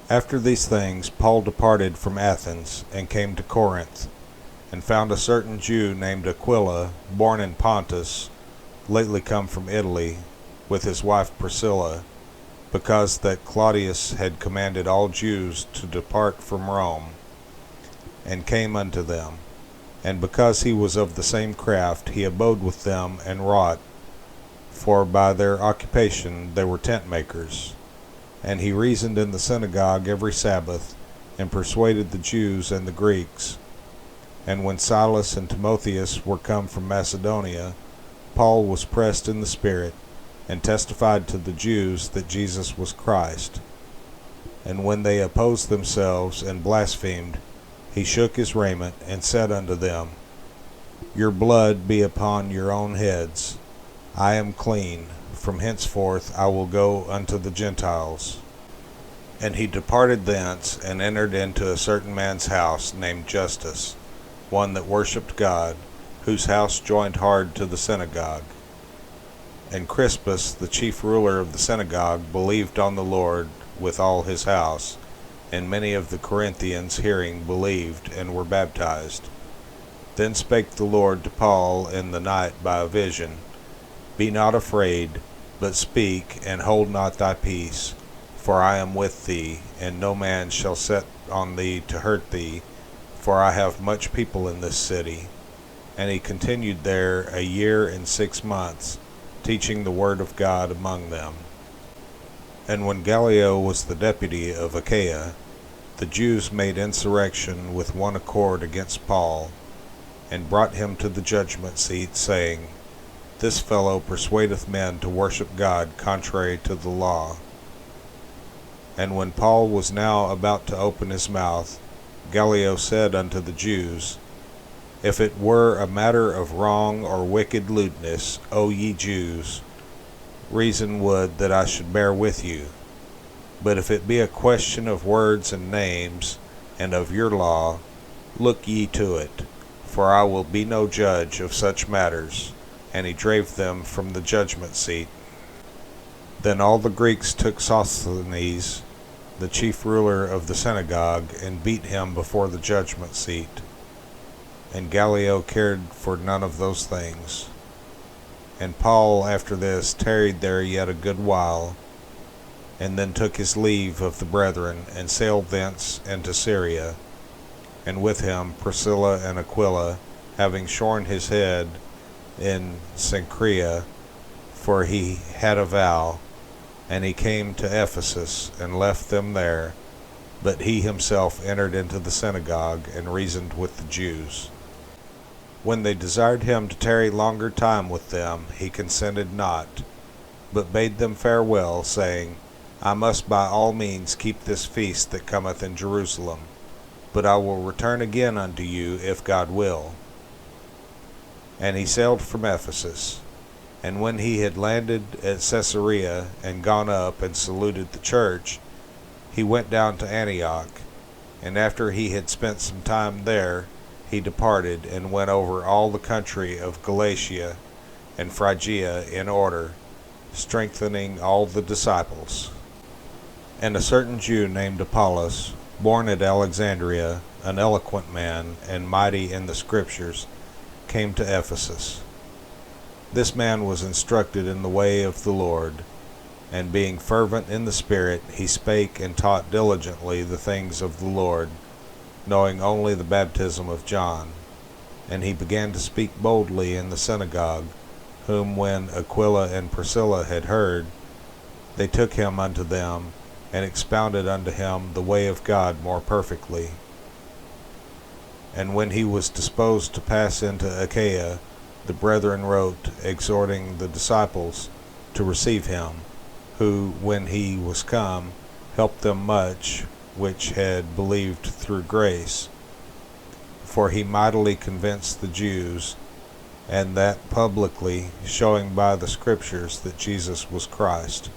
After these things Paul departed from Athens, and came to Corinth, and found a certain Jew named Aquila, born in Pontus, lately come from Italy, with his wife Priscilla, because that Claudius had commanded all Jews to depart from Rome, and came unto them. And because he was of the same craft, he abode with them and wrought, for by their occupation they were tent makers. And he reasoned in the synagogue every Sabbath, and persuaded the Jews and the Greeks. And when Silas and Timotheus were come from Macedonia, Paul was pressed in the Spirit, and testified to the Jews that Jesus was Christ. And when they opposed themselves and blasphemed, he shook his raiment, and said unto them, Your blood be upon your own heads. I am clean. From henceforth I will go unto the Gentiles. And he departed thence, and entered into a certain man's house, named Justus, one that worshipped God, whose house joined hard to the synagogue. And Crispus, the chief ruler of the synagogue, believed on the Lord with all his house, and many of the Corinthians hearing believed, and were baptized. Then spake the Lord to Paul in the night by a vision, Be not afraid, but speak, and hold not thy peace, for I am with thee, and no man shall set on thee to hurt thee, for I have much people in this city. And he continued there 1 year and 6 months, teaching the word of God among them. And when Gallio was the deputy of Achaia, the Jews made insurrection with one accord against Paul, and brought him to the judgment seat, saying, This fellow persuadeth men to worship God contrary to the law. And when Paul was now about to open his mouth, Gallio said unto the Jews, If it were a matter of wrong or wicked lewdness, O ye Jews, reason would that I should bear with you. But if it be a question of words and names, and of your law, look ye to it, for I will be no judge of such matters. And he drave them from the judgment seat. Then all the Greeks took Sosthenes, the chief ruler of the synagogue, and beat him before the judgment seat. And Gallio cared for none of those things. And Paul after this tarried there yet a good while, and then took his leave of the brethren, and sailed thence into Syria, and with him Priscilla and Aquila, having shorn his head in Cenchrea, for he had a vow. And he came to Ephesus, and left them there, but he himself entered into the synagogue, and reasoned with the Jews. When they desired him to tarry longer time with them, he consented not, but bade them farewell, saying, I must by all means keep this feast that cometh in Jerusalem, but I will return again unto you, if God will. And he sailed from Ephesus. And when he had landed at Caesarea, and gone up and saluted the church, he went down to Antioch. And after he had spent some time there, he departed, and went over all the country of Galatia and Phrygia in order, strengthening all the disciples. And a certain Jew named Apollos, born at Alexandria, an eloquent man, and mighty in the Scriptures, came to Ephesus. This man was instructed in the way of the Lord, and being fervent in the Spirit, he spake and taught diligently the things of the Lord, knowing only the baptism of John. And he began to speak boldly in the synagogue, whom when Aquila and Priscilla had heard, they took him unto them, and expounded unto him the way of God more perfectly. And when he was disposed to pass into Achaia, the brethren wrote, exhorting the disciples to receive him, who, when he was come, helped them much which had believed through grace. For he mightily convinced the Jews, and that publicly, showing by the Scriptures that Jesus was Christ.